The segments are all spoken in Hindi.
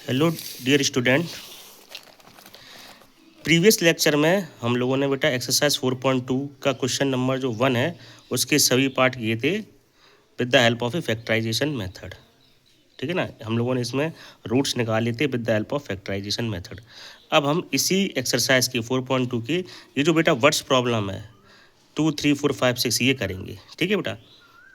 Hello dear student. Previous lecture में हम लोगों ने बेटा एक्सरसाइज 4.2 का क्वेश्चन नंबर जो 1 है उसके सभी पार्ट किए थे with the help of a factorization method. ठीक है ना, हम लोगों ने इसमें रूट्स निकाले थे with the help of factorization method. अब हम इसी एक्सरसाइज की 4.2 की ये जो बेटा वर्ड्स प्रॉब्लम है 2, 3, 4, 5, 6 ये करेंगे। ठीक है बेटा,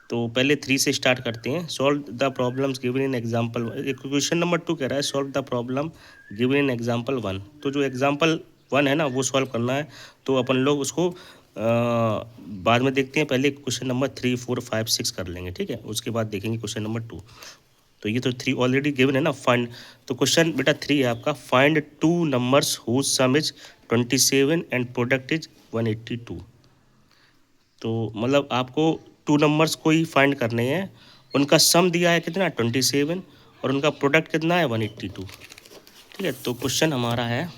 तो पहले 3 से स्टार्ट करते हैं। Solve the problems given in example. Question number 2 कह रहा है solve the problem given in example 1। तो जो एग्जाम्पल 1 है ना वो सॉल्व करना है, तो अपन लोग उसको बाद में देखते हैं। पहले क्वेश्चन नंबर 3, 4, 5, 6 कर लेंगे। ठीक है, उसके बाद देखेंगे क्वेश्चन नंबर 2। तो ये तो 3 ऑलरेडी गिवन है ना। फाइंड, तो क्वेश्चन बेटा 3 है आपका, find 2 numbers whose sum is 27 and product is 182। तो मतलब आपको 2 नंबर्स को ही फाइंड करने हैं, उनका सम दिया है कितना 27 और उनका प्रोडक्ट कितना है 182। ठीक है, तो क्वेश्चन हमारा है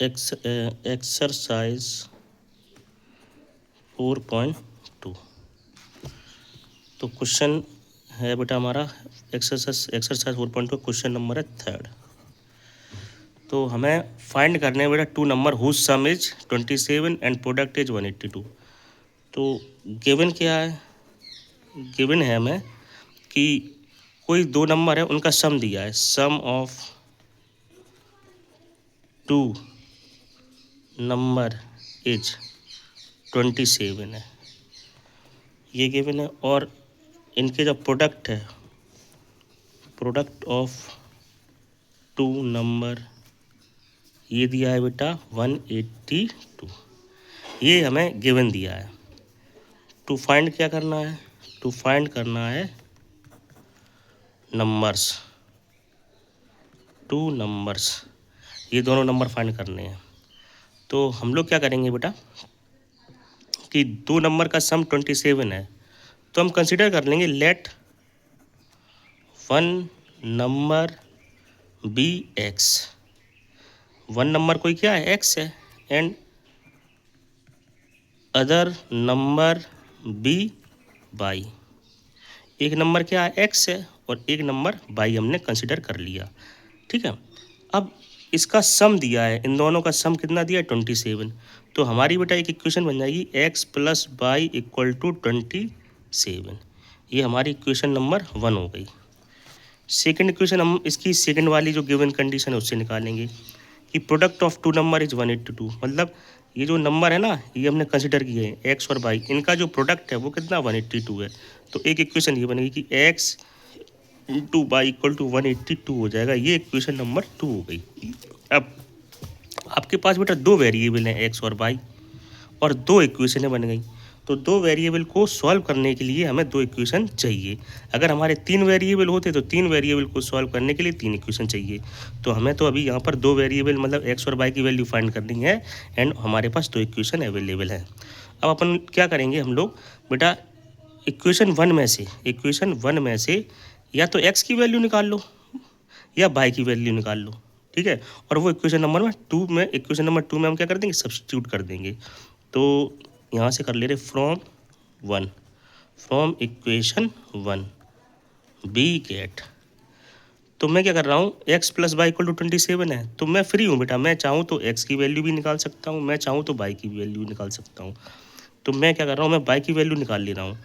एक्सरसाइज 4.2। तो क्वेश्चन है बेटा हमारा एक्सरसाइज 4.2 क्वेश्चन नंबर है 3rd। तो हमें फाइंड करने हैं बेटा 2 number whose sum is 27 and product is 182। तो गिवन क्या है, गिवन है हमें कि कोई 2 नंबर है उनका सम दिया है, सम ऑफ 2 नंबर इज 27 है, ये गिवन है। और इनके जो प्रोडक्ट है, प्रोडक्ट ऑफ 2 नंबर ये दिया है बेटा 182, ये हमें गिवन दिया है। टू फाइंड क्या करना है, टू फाइंड करना है नंबर्स, 2 नंबर्स, ये दोनों नंबर फाइंड करने हैं। तो हम लोग क्या करेंगे बेटा कि 2 नंबर का सम 27 है, तो हम कंसिडर कर लेंगे let 1 number be X. 1 number कोई क्या है, एक्स है, and other number be Y. एक नंबर क्या है, एक्स है, और एक नंबर वाई हमने कंसिडर कर लिया। ठीक है, अब इसका सम दिया है, इन दोनों का सम कितना दिया है 27। तो हमारी बेटा एक इक्वेशन बन जाएगी x plus Y equal to 27। ये हमारी इक्वेशन नंबर 1 हो गई। सेकंड इक्वेशन हम इसकी सेकंड वाली जो गिवन कंडीशन है उससे निकालेंगे कि प्रोडक्ट ऑफ 2 नंबर इज 182। मतलब ये जो नंबर है ना ये हमने कंसिडर किए हैं एक्स और वाई, इनका जो प्रोडक्ट है वो कितना 182 है। तो एक इक्वेशन ये बनेगी कि X into Y equal to 182 हो जाएगा। ये इक्वेशन नंबर 2 हो गई। अब आपके पास बेटा 2 वेरिएबल हैं एक्स और वाई, और 2 इक्वेशनें बन गई। तो 2 वेरिएबल को सॉल्व करने के लिए हमें 2 इक्वेशन चाहिए। अगर हमारे 3 वेरिएबल होते तो 3 वेरिएबल को सॉल्व करने के लिए 3 इक्वेशन चाहिए। तो हमें तो अभी यहाँ पर 2 वेरिएबल मतलब एक्स और वाई की वैल्यू फाइंड करनी है, एंड हमारे पास 2 इक्वेशन अवेलेबल है। अब अपन क्या करेंगे, हम लोग बेटा इक्वेशन 1 में से या तो एक्स की वैल्यू निकाल लो या वाई की वैल्यू निकाल लो। ठीक है, और वो इक्वेशन नंबर 2 में हम क्या कर देंगे, सब्स्टिट्यूट कर देंगे। तो यहाँ से कर ले रहे फ्रॉम इक्वेशन 1 बी गेट। तो मैं क्या कर रहा हूँ, x plus Y equal to 27 है, तो मैं फ्री हूँ बेटा, मैं चाहूँ तो x की वैल्यू भी निकाल सकता हूँ, मैं चाहूँ तो y की वैल्यू निकाल सकता हूँ। तो मैं क्या कर रहा हूँ, मैं y की वैल्यू निकाल ले रहा हूँ।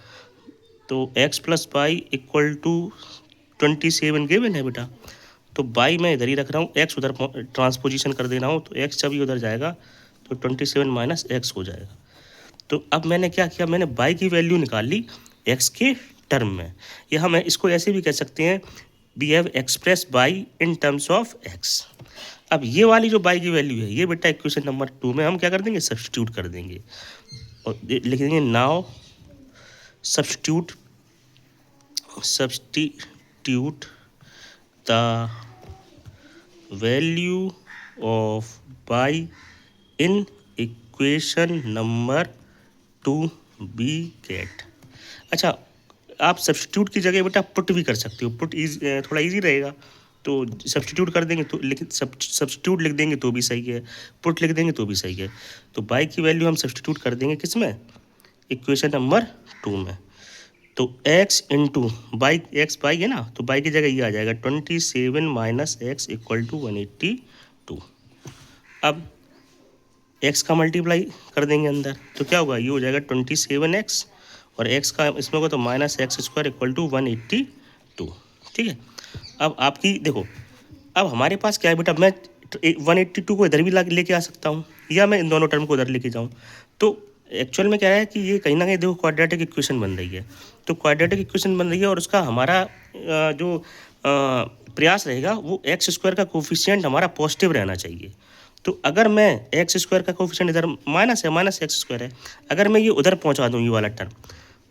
तो x plus Y equal to 27 given है बेटा, तो y मैं इधर ही रख रहा हूँ, x उधर ट्रांसपोजिशन कर दे रहा हूँ, तो x जब ये उधर जाएगा तो 27 माइनस एक्स हो जाएगा। तो अब मैंने क्या किया, मैंने y की वैल्यू निकाल ली x के टर्म में, या हम इसको ऐसे भी कह सकते हैं we have express y in terms of x। अब ये वाली जो y की वैल्यू है ये बेटा इक्वेशन नंबर 2 में हम क्या कर देंगे, सब्स्टिट्यूट कर देंगे और लिख देंगे now substitute the value of y in equation number 2 we get. अच्छा, आप सब्स्टिट्यूट की जगह बेटा पुट भी कर सकते हो, पुट थोड़ा इजी रहेगा। तो सब्स्टिट्यूट कर देंगे तो लेकिन सब्स्टिट्यूट लिख देंगे तो भी सही है, पुट लिख देंगे तो भी सही है। तो y की वैल्यू हम सब्स्टिट्यूट कर देंगे किस में, इक्वेशन नंबर 2 में। तो x into by, x by है ना, तो बाई की जगह ये आ जाएगा 27 माइनस एक्स इक्वल टू 182। अब x का मल्टीप्लाई कर देंगे अंदर, तो क्या होगा, ये हो जाएगा 27x और x का इसमें को तो minus X square equal to 182। ठीक है। अब आपकी देखो, अब हमारे पास क्या है बेटा, मैं 182 को इधर भी लेके आ सकता हूँ या मैं इन दोनों टर्म को उधर लेके जाऊँ। तो एक्चुअल में क्या है कि ये कहीं ना कहीं देखो क्वाड्रेटिक इक्वेशन बन रही है। तो क्वाड्रेटिक इक्वेशन बन रही है और उसका हमारा जो प्रयास रहेगा वो एक्स स्क्वायर का कोफिशिएंट हमारा पॉजिटिव रहना चाहिए। तो अगर मैं एक्स स्क्वायर का कोफिशिएंट इधर माइनस है, माइनस एक्स स्क्वायर है, अगर मैं ये उधर पहुंचा दूँ ये वाला टर्म,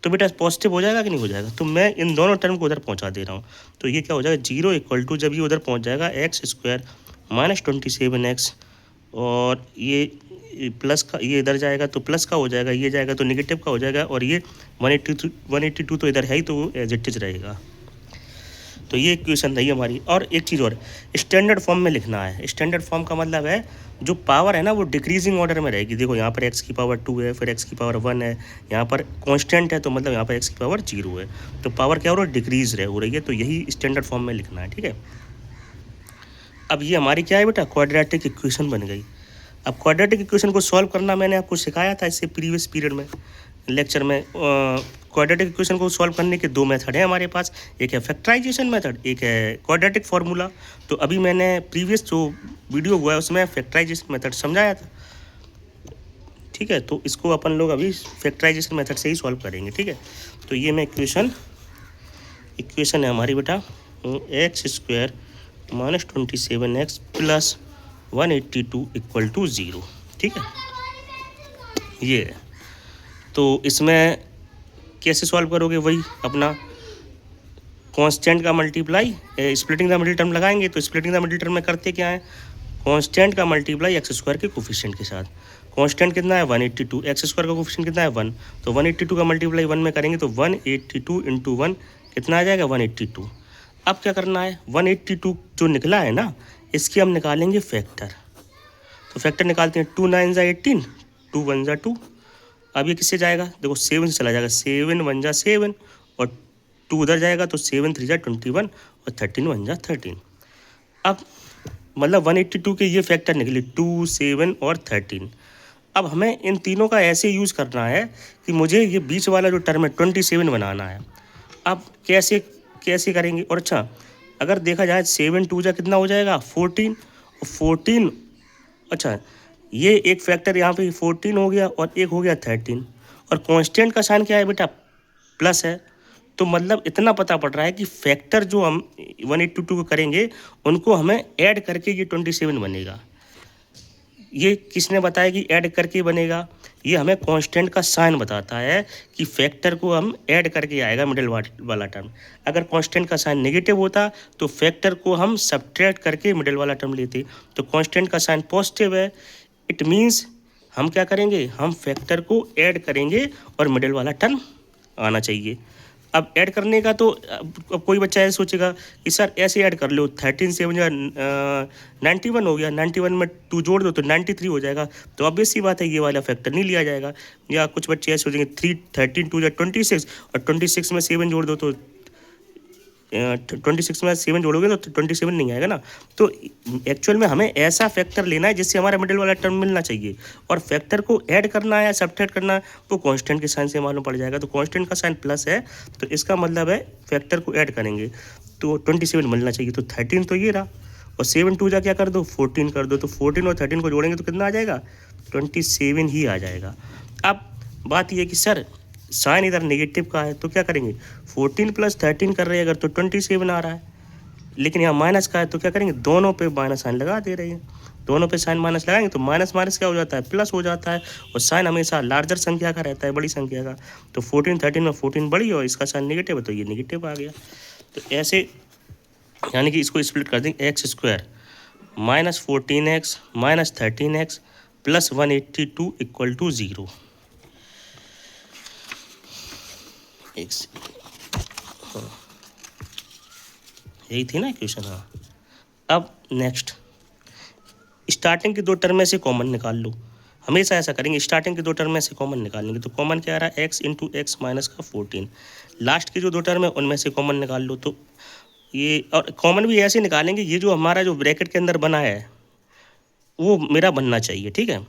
तो बेटा पॉजिटिव हो जाएगा कि नहीं हो जाएगा। तो मैं इन दोनों टर्म को उधर पहुंचा दे रहा हूँ। तो ये क्या हो जाएगा, 0 इक्वल टू, जब ये उधर पहुंच जाएगा एक्स स्क्वायर माइनस 27x और ये प्लस का, ये इधर जाएगा तो प्लस का हो जाएगा, ये जाएगा तो नेगेटिव का हो जाएगा और ये 182 तो इधर है ही, तो एज इट इज रहेगा। तो ये इक्वेशन रही हमारी। और एक चीज़ और, स्टैंडर्ड फॉर्म में लिखना है। स्टैंडर्ड फॉर्म का मतलब है जो पावर है ना वो डिक्रीजिंग ऑर्डर में रहेगी। देखो यहाँ पर x की पावर 2 है, फिर x की पावर 1 है, यहाँ पर कांस्टेंट है तो मतलब यहाँ पर x की पावर 0 है, तो पावर क्या हो रहा है, डिक्रीज हो रही है। तो यही स्टैंडर्ड फॉर्म में लिखना है। ठीक है। अब ये हमारी क्या है बेटा, क्वाड्रेटिक इक्वेशन बन गई। अब क्वाड्रेटिक इक्वेशन को सॉल्व करना मैंने आपको सिखाया था इससे प्रीवियस पीरियड में, लेक्चर में। क्वाड्रेटिक इक्वेशन को सॉल्व करने के दो मेथड हैं हमारे पास, एक है फैक्टराइजेशन मेथड, एक है क्वाड्रेटिक फार्मूला। तो अभी मैंने प्रीवियस जो वीडियो हुआ है उसमें फैक्टराइजेशन मेथड समझाया था। ठीक है, तो इसको अपन लोग अभी फैक्टराइजेशन मेथड से ही सॉल्व करेंगे। ठीक है, तो ये मैं इक्वेशन है हमारी बेटा, X square minus 27x plus 182 equal to 0। ठीक है, ये है। तो इसमें कैसे सॉल्व करोगे, वही अपना कांस्टेंट का multiply, splitting the middle term लगाएंगे। तो स्प्लिटिंग द मिडिल टर्म में करते क्या है, कांस्टेंट का मल्टीप्लाई एक्स स्क्वायर के कोफिशिएंट के साथ। कांस्टेंट कितना है 182, एक्स स्क्वायर का कोफिशिएंट कितना है 1, तो 182 का मल्टीप्लाई 1 में करेंगे तो 182 इंटू 1 कितना आ जाएगा 182। अब क्या करना है, 182 जो निकला है ना, इसकी हम निकालेंगे फैक्टर। तो फैक्टर निकालते हैं, 2 9 ज़ा 18, 2 1 ज़ा 2। अब ये किससे जाएगा, देखो 7 से चला जाएगा, 7 1 ज़ा 7 और 2 उधर जाएगा तो 7 3 ज़ा 21 और 13 1 ज़ा 13। अब मतलब 182 के ये फैक्टर निकले 2 7 और 13। अब हमें इन तीनों का ऐसे यूज़ करना है कि मुझे ये बीच वाला जो टर्म है 27 बनाना है। अब कैसे करेंगे, और अच्छा अगर देखा जाए 7 2 जा कितना हो जाएगा 14 और 14, अच्छा ये एक फैक्टर यहाँ पे 14 हो गया और एक हो गया 13, और कांस्टेंट का साइन क्या है बेटा, प्लस है। तो मतलब इतना पता पड़ रहा है कि फैक्टर जो हम 182 को करेंगे उनको हमें ऐड करके ये 27 बनेगा। ये किसने बताया कि ऐड करके बनेगा, ये हमें कांस्टेंट का साइन बताता है कि फैक्टर को हम ऐड करके आएगा मिडिल वाला टर्म। अगर कांस्टेंट का साइन नेगेटिव होता तो फैक्टर को हम सब्ट्रैक्ट करके मिडिल वाला टर्म लेते। तो कांस्टेंट का साइन पॉजिटिव है, इट मीन्स हम क्या करेंगे, हम फैक्टर को ऐड करेंगे और मिडिल वाला टर्म आना चाहिए। अब ऐड करने का तो अब कोई बच्चा ऐसे सोचेगा कि सर ऐसे ऐड कर लो, 13 7 या 91 हो गया, 91 में 2 जोड़ दो तो 93 हो जाएगा। तो ऑब्वियस सी बात है ये वाला फैक्टर नहीं लिया जाएगा। या कुछ बच्चे ऐसे सोचेंगे 13 2 या 26 और 26 में 7 जोड़ दो तो 26 में 7 जोड़ोगे तो 27 नहीं आएगा ना। तो एक्चुअल में हमें ऐसा फैक्टर लेना है जिससे हमारा मिडिल वाला टर्म मिलना चाहिए, और फैक्टर को ऐड करना है या सब्ट्रैक्ट करना है वो कांस्टेंट के साइन से मालूम पड़ जाएगा। तो कांस्टेंट का साइन प्लस है तो इसका मतलब है फैक्टर को ऐड करेंगे तो 27 मिलना चाहिए। तो 13 तो ये रहा, और 7 2 जा क्या कर दो 14 कर दो, तो 14 और 13 को जोड़ेंगे तो कितना आ जाएगा 27 ही आ जाएगा। अब बात ये कि सर साइन इधर नेगेटिव का है तो क्या करेंगे, 14 प्लस 13 कर रहे हैं अगर तो 27 आ रहा है, लेकिन यहाँ माइनस का है तो क्या करेंगे, दोनों पे माइनस साइन लगा दे रहे हैं। दोनों पे साइन माइनस लगाएंगे तो माइनस माइनस क्या हो जाता है, प्लस हो जाता है, और साइन हमेशा लार्जर संख्या का रहता है, बड़ी संख्या का। तो 14 13 में 14 बड़ी और इसका साइन नेगेटिव है तो ये नेगेटिव आ गया। तो ऐसे यानी कि इसको स्प्लिट कर देंगे, X square minus 14x minus 13x plus 182 equal to 0। हाँ यही थी ना इक्वेशन। हाँ अब नेक्स्ट स्टार्टिंग की दो टर्म में से कॉमन निकाल लो। हमेशा ऐसा करेंगे, स्टार्टिंग के दो टर्म में से कॉमन निकालेंगे। तो कॉमन क्या आ रहा है, एक्स इंटू एक्स माइनस का 14। लास्ट के जो दो टर्म है उनमें से कॉमन निकाल लो। तो ये, और कॉमन भी ऐसे निकालेंगे, ये जो हमारा जो ब्रैकेट के अंदर बना है वो मेरा बनना चाहिए, ठीक है।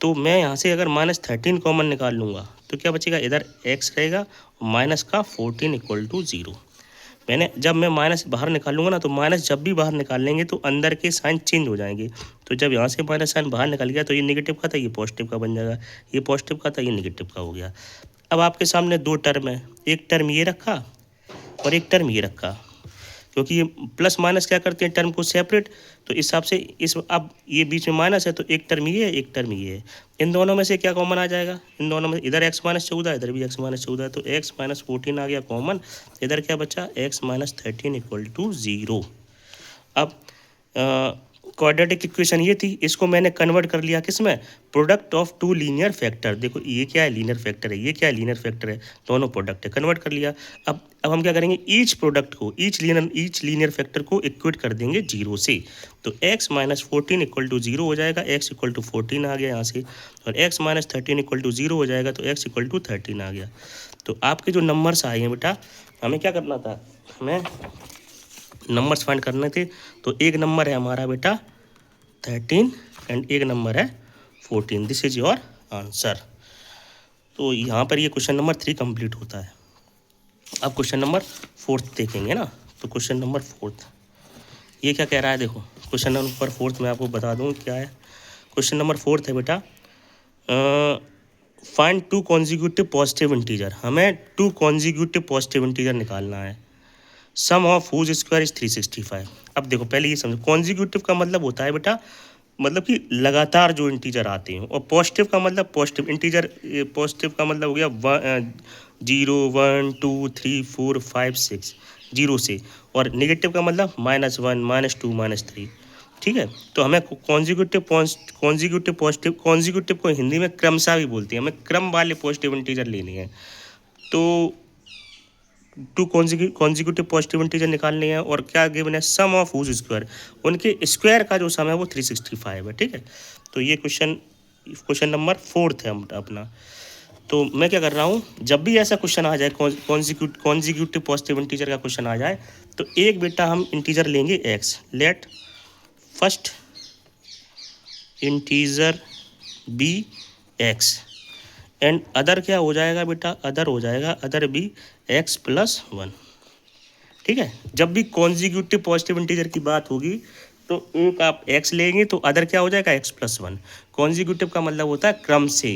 तो मैं यहाँ से अगर -13 कॉमन निकाल लूँगा तो क्या बचेगा, इधर x रहेगा, माइनस का 14 इक्वल टू 0। मैंने जब मैं माइनस बाहर निकालूंगा ना, तो माइनस जब भी बाहर निकालेंगे तो अंदर के साइन चेंज हो जाएंगे। तो जब यहाँ से माइनस साइन बाहर निकल गया तो ये नेगेटिव का था, ये पॉजिटिव का बन जाएगा, ये पॉजिटिव का था, ये नेगेटिव का हो गया। अब आपके सामने दो टर्म है, एक टर्म ये रखा और एक टर्म ये रखा, क्योंकि ये प्लस माइनस क्या करते हैं, टर्म को सेपरेट। तो इस हिसाब से इस, अब ये बीच में माइनस है तो एक टर्म ये है, एक टर्म ये है। इन दोनों में से क्या कॉमन आ जाएगा, इन दोनों में इधर x माइनस 14, इधर भी x माइनस 14 है, तो x माइनस 14 आ गया कॉमन। इधर क्या बचा, x माइनस 13 इक्वल टू 0। अब क्वाड्रेटिक इक्वेशन ये थी, इसको मैंने कन्वर्ट कर लिया किस में, product of two linear factor. देखो ये क्या है, लीनियर फैक्टर है, ये क्या है, लीनियर फैक्टर है, दोनों प्रोडक्ट है, कन्वर्ट कर लिया। अब हम क्या करेंगे, ईच प्रोडक्ट को, ईच लीनियर फैक्टर को इक्वेट कर देंगे 0 से। तो x माइनस 14 इक्वल टू 0 हो जाएगा, x इक्वल टू 14 आ गया यहाँ से, और x माइनस 13 इक्वल टू 0 हो जाएगा, तो x इक्वल टू 13 आ गया। तो आपके जो नंबर्स आए हैं बेटा, हमें क्या करना था, हमें नंबर्स फाइंड करने थे। तो एक नंबर है हमारा बेटा 13 एंड एक नंबर है 14। This is your answer. तो यहाँ पर ये क्वेश्चन नंबर 3 कंप्लीट होता है। अब क्वेश्चन नंबर 4 देखेंगे ना। तो क्वेश्चन नंबर 4 ये क्या कह रहा है, देखो क्वेश्चन नंबर 4 मैं आपको बता दूँ क्या है। क्वेश्चन नंबर 4 है बेटा, find two consecutive positive integer. हमें टू कॉन्जिक्यूटिव पॉजिटिव इंटीजर निकालना है, सम ऑफ हुज स्क्वायर इज 365। अब देखो पहले ये समझो, कॉन्जिक्यूटिव का मतलब होता है बेटा, मतलब कि लगातार जो इंटीजर आते हैं, और पॉजिटिव का मतलब पॉजिटिव इंटीजर, पॉजिटिव का मतलब हो गया 0 1 2 3 4 5 6 0 से, और नेगेटिव का मतलब -1 -2 -3, ठीक है। तो हमें कॉन्जिक्यूटिव पॉजिटिव, कॉन्जिक्यूटिव को हिंदी में क्रमशः भी बोलते हैं, हमें क्रम वाले पॉजिटिव इंटीजर लेने हैं। तो टू कॉन्जिक्यूटिव पॉजिटिव इंटीजर निकालने हैं, और क्या गिवन है, सम ऑफ हुज स्क्वायर, उनके स्क्वायर का जो सम है वो 365 है, ठीक है। तो ये क्वेश्चन नंबर 4 है अपना। तो मैं क्या कर रहा हूँ, जब भी ऐसा क्वेश्चन आ जाए, कॉन्जिक्यूटिव पॉजिटिव इंटीजर का क्वेश्चन आ जाए, तो एक बेटा हम इंटीजर लेंगे x। Let first integer be x and other क्या हो जाएगा बेटा, अदर हो जाएगा, अदर बी x प्लस 1, ठीक है। जब भी कॉन्जिक्यूटिव पॉजिटिव इंटीजर की बात होगी तो एक आप x लेंगे तो अदर क्या हो जाएगा, x प्लस 1। कॉन्जिक्यूटिव का मतलब होता है क्रम से।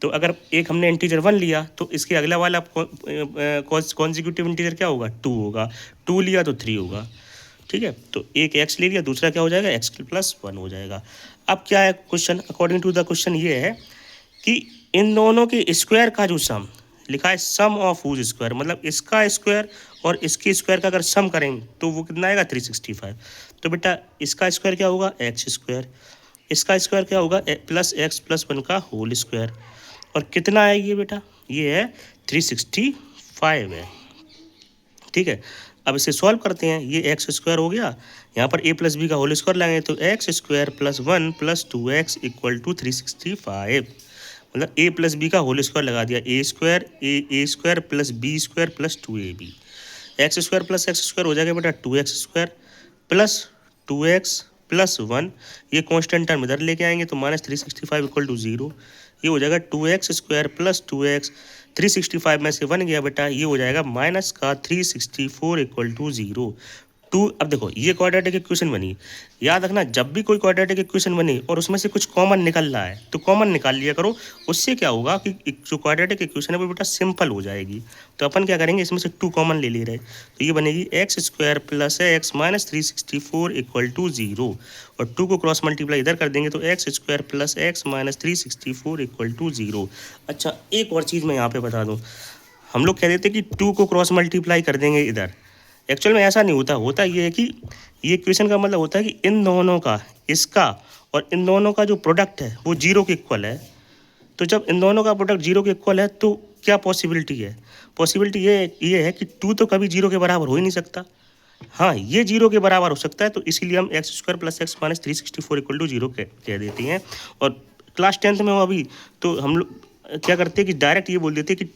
तो अगर एक हमने इंटीजर 1 लिया तो इसके अगला वाला कॉन्जिक्यूटिव इंटीजर क्या होगा, 2 होगा, 2 लिया तो 3 होगा, ठीक है। तो एक x ले लिया, दूसरा क्या हो जाएगा, x प्लस 1 हो जाएगा। अब क्या है question, according to the question ये है कि इन दोनों के स्क्वायर का जो सम लिखा है, सम ऑफ हुज स्क्वायर, मतलब इसका स्क्वायर और इसके स्क्वायर का अगर सम करेंगे तो वो कितना आएगा, 365। तो बेटा इसका स्क्वायर क्या होगा, एक्स स्क्वायर, इसका स्क्वायर क्या होगा, प्लस एक्स प्लस 1 का होल स्क्वायर, और कितना है ये बेटा, ये है 365 है, ठीक है। अब इसे सॉल्व करते हैं, ये एक्स स्क्वायर हो गया, यहाँ पर a प्लस बी का होल स्क्वायर लाएंगे तो X square plus 1 plus 2x equal to 365, मतलब a प्लस बी का होल स्क्वायर लगा दिया, A square plus B square plus 2ab, X square हो जाएगा बेटा 2x square plus 2x plus 1, ये कॉन्स्टेंट टर्म इधर लेके आएंगे तो -365 इक्वल टू 0, ये हो जाएगा 2x स्क्वायर प्लस 2x, 365 में से 1 गया बेटा, ये हो जाएगा माइनस का 364 इक्वल टू 0 2। अब देखो ये क्वाड्रेटिक इक्वेशन बनी, याद रखना जब भी कोई क्वाड्रेटिक इक्वेशन बनी और उसमें से कुछ कॉमन निकल रहा है तो कॉमन निकाल लिया करो, उससे क्या होगा कि जो क्वाड्रेटिक इक्वेशन है वो बेटा सिंपल हो जाएगी। तो अपन क्या करेंगे, इसमें से 2 कॉमन ले रहे, तो ये बनेगी X square plus X minus 364 equal to 0, और 2 को क्रॉस मल्टीप्लाई इधर कर देंगे तो X square plus X minus 364 equal to 0। अच्छा एक और चीज़ मैं यहाँ पे बता दूँ, हम लोग कह देते कि 2 को क्रॉस मल्टीप्लाई कर देंगे इधर, एक्चुअल में ऐसा नहीं होता, होता ये है कि ये इक्वेशन का मतलब होता है कि इन दोनों का, इसका और इन दोनों का जो प्रोडक्ट है वो 0 के इक्वल है। तो जब इन दोनों का प्रोडक्ट 0 के इक्वल है तो क्या पॉसिबिलिटी है, पॉसिबिलिटी ये है कि 2 तो कभी 0 के बराबर हो ही नहीं सकता, हाँ ये 0 के बराबर हो सकता है, तो इसीलिए हम X square plus X minus 364 equal to 0 कह देते हैं। और क्लास 10th में हो अभी, तो हम लोग क्या करते हैं कि डायरेक्ट ये बोल देते हैं कि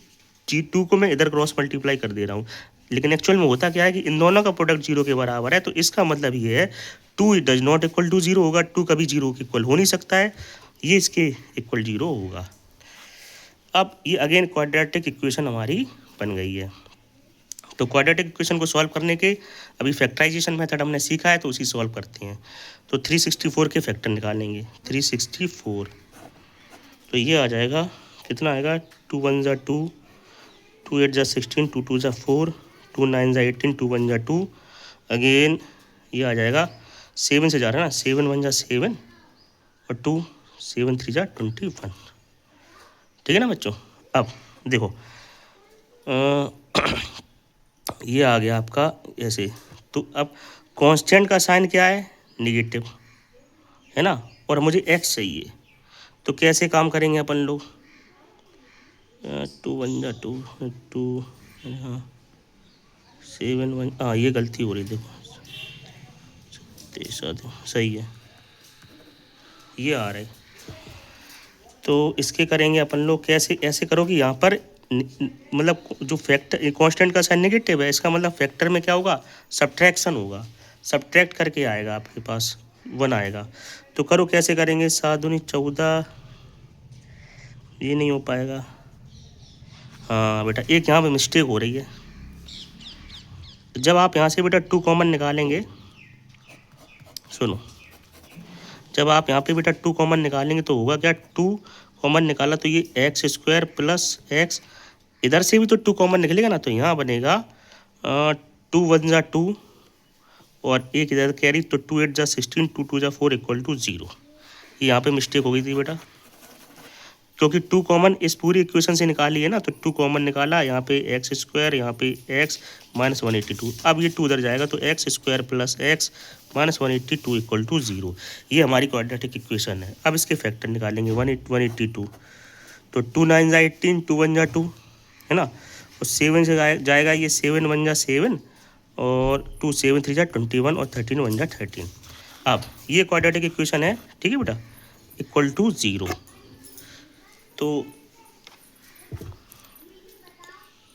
G2 को मैं इधर क्रॉस मल्टीप्लाई कर दे रहा हूँ, लेकिन एक्चुअल में होता क्या है कि इन दोनों का प्रोडक्ट 0 के बराबर है। तो इसका मतलब ये है 2 डज नॉट इक्वल टू 0 होगा, 2 कभी 0 के इक्वल हो नहीं सकता है, ये इसके इक्वल 0 होगा। अब ये अगेन क्वाड्रेटिक इक्वेशन हमारी बन गई है। तो क्वाड्रेटिक इक्वेशन को सॉल्व करने के अभी फैक्टराइजेशन मेथड हमने सीखा है, तो उसी सॉल्व करते हैं। तो 364 के फैक्टर निकालेंगे, 364, तो ये आ जाएगा, कितना आएगा, 2 1 ज़ा 2, 2 8 ज़ा 16, 2 2 ज़ा 4, 2 9 ज़ा 18, 2 1 ज़ा 2, अगेन ये आ जाएगा 7 से जा रहा है ना, 7 1 ज़ा 7 और 2 7 3 ज़ा 21, ठीक है ना बच्चों। अब देखो ये आ गया आपका ऐसे। तो अब कांस्टेंट का साइन क्या है, निगेटिव, है ना, और मुझे एक्स चाहिए, तो कैसे काम करेंगे अपन लोग, 2 1 ज़ा 2, 2 7 1, हाँ ये गलती हो रही, देखो तेईसा सही है, ये आ रहा है। तो इसके करेंगे अपन लोग कैसे, ऐसे करो कि यहाँ पर मतलब जो फैक्टर कांस्टेंट का साइन नेगेटिव है, इसका मतलब फैक्टर में क्या होगा, सब्ट्रैक्शन होगा, सब्ट्रैक्ट करके आएगा आपके पास 1 आएगा। तो करो कैसे करेंगे, 7 दूनी 14, ये नहीं हो पाएगा, हाँ बेटा एक यहाँ पे मिस्टेक हो रही है। जब आप यहाँ से बेटा 2 कॉमन निकालेंगे, सुनो, जब आप यहाँ पे बेटा 2 कॉमन निकालेंगे तो होगा क्या, 2 कॉमन निकाला तो ये एक्स स्क्वायर प्लस एक्स, इधर से भी तो 2 कॉमन निकलेगा ना, तो यहाँ बनेगा 2 1 ज़ा 2 और एक इधर कैरी, तो 2 8 ज़ा 16, 2 2 ज़ा 4 इक्वल टू 0। ये यहाँ पे मिस्टेक हो गई थी बेटा, क्योंकि 2 कॉमन इस पूरी इक्वेशन से निकाली है ना, तो 2 कॉमन निकाला, यहाँ पे एक्स स्क्वायर, यहाँ पे एक्स माइनस 182, अब ये 2 उधर जाएगा तो X square plus X minus 182 equal to 0। ये हमारी क्वाड्रेटिक इक्वेशन है। अब इसके फैक्टर निकालेंगे, 182, तो 2 9 ज़ा 18, 2 1 ज़ा 2, है ना, और 7 से जाएगा ये 7 1 ज़ा 7 और 2 7 3 ज़ा 21 और 13 1 ज़ा 13। अब ये क्वाड्रेटिक इक्वेशन है, ठीक है बेटा, इक्वल टू 0। तो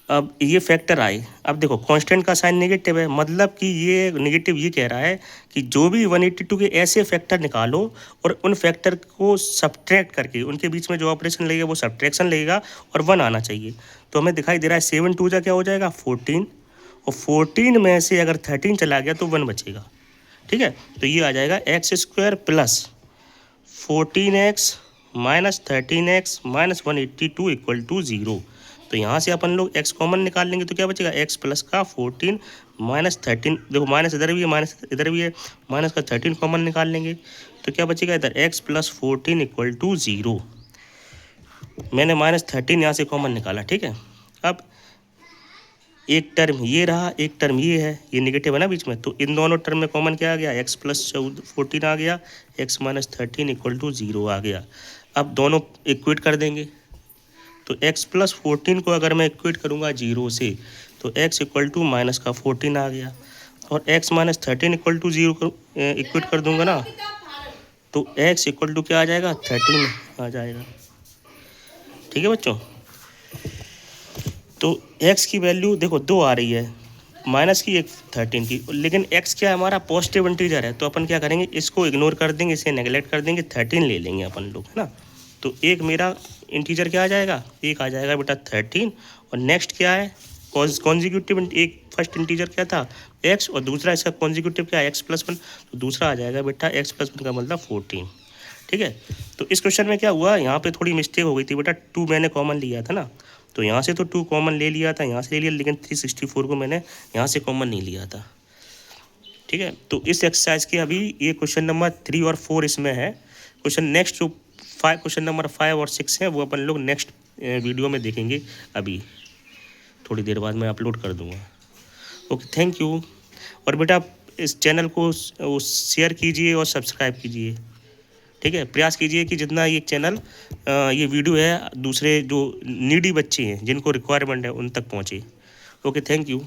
अब ये फैक्टर आए, अब देखो कांस्टेंट का साइन नेगेटिव है, मतलब कि ये नेगेटिव ये कह रहा है कि जो भी 182 के ऐसे फैक्टर निकालो और उन फैक्टर को सब्ट्रैक्ट करके उनके बीच में जो ऑपरेशन लगेगा वो सब्ट्रैक्शन लगेगा और 1 आना चाहिए। तो हमें दिखाई दे रहा है 7 2 जा क्या हो जाएगा 14, और 14 में से अगर 13 चला गया तो 1 बचेगा, ठीक है। तो ये आ जाएगा X square plus 14x minus 13x minus 182 equal to 0। तो यहाँ से अपन लोग x कॉमन निकाल लेंगे तो क्या बचेगा, x प्लस का 14 माइनस 13, देखो माइनस इधर भी है, माइनस इधर भी है, माइनस का 13 कॉमन निकाल लेंगे तो क्या बचेगा इधर, x प्लस 14 इक्वल टू 0। मैंने माइनस 13 यहाँ से कॉमन निकाला, ठीक है। अब एक टर्म ये रहा, एक टर्म ये है, ये नेगेटिव है ना बीच में, तो इन दोनों टर्म में कॉमन क्या आ गया, x प्लस 14 आ गया, x माइनस 13 इक्वल टू 0 आ गया। अब दोनों इक्वेट कर देंगे, तो x प्लस 14 को अगर मैं इक्वेट करूँगा 0 से तो x इक्वल टू माइनस का 14 आ गया, और x minus 13 equal to 0 equate कर दूंगा ना तो x इक्वल टू क्या आ जाएगा, 13 आ जाएगा, ठीक है बच्चों। तो x की वैल्यू देखो 2 आ रही है, माइनस की एक 13 की, लेकिन x क्या है हमारा पॉजिटिव इंटीजर है, तो अपन क्या करेंगे, इसको इग्नोर कर देंगे, इसे नेगलेक्ट कर देंगे, 13 ले लेंगे अपन लोग, है ना। तो एक मेरा इंटीजर क्या आ जाएगा, एक आ जाएगा बेटा 13, और नेक्स्ट क्या है कॉन्जिक्यूटिव, एक फर्स्ट इंटीजर क्या था x और दूसरा इसका कॉन्जिक्यूटिव क्या है x प्लस 1, तो दूसरा आ जाएगा बेटा x प्लस 1 का मतलब 14, ठीक है। तो इस क्वेश्चन में क्या हुआ, यहाँ पे थोड़ी मिस्टेक हो गई थी बेटा, 2 मैंने कॉमन लिया था ना, तो यहाँ से तो 2 कॉमन ले लिया था, यहाँ से ले लिया, लेकिन 364 को मैंने यहाँ से कॉमन नहीं लिया था, ठीक है। तो इस एक्सरसाइज के अभी ये क्वेश्चन नंबर 3 और 4 इसमें है। क्वेश्चन नेक्स्ट जो क्वेश्चन नंबर 5 और 6 है वो अपन लोग नेक्स्ट वीडियो में देखेंगे, अभी थोड़ी देर बाद मैं अपलोड कर दूँगा। Okay, thank you. और बेटा इस चैनल को शेयर कीजिए और सब्सक्राइब कीजिए, ठीक है। प्रयास कीजिए कि जितना ये चैनल ये वीडियो है दूसरे जो नीडी बच्चे हैं जिनको रिक्वायरमेंट है उन तक पहुँचे। Okay, thank you.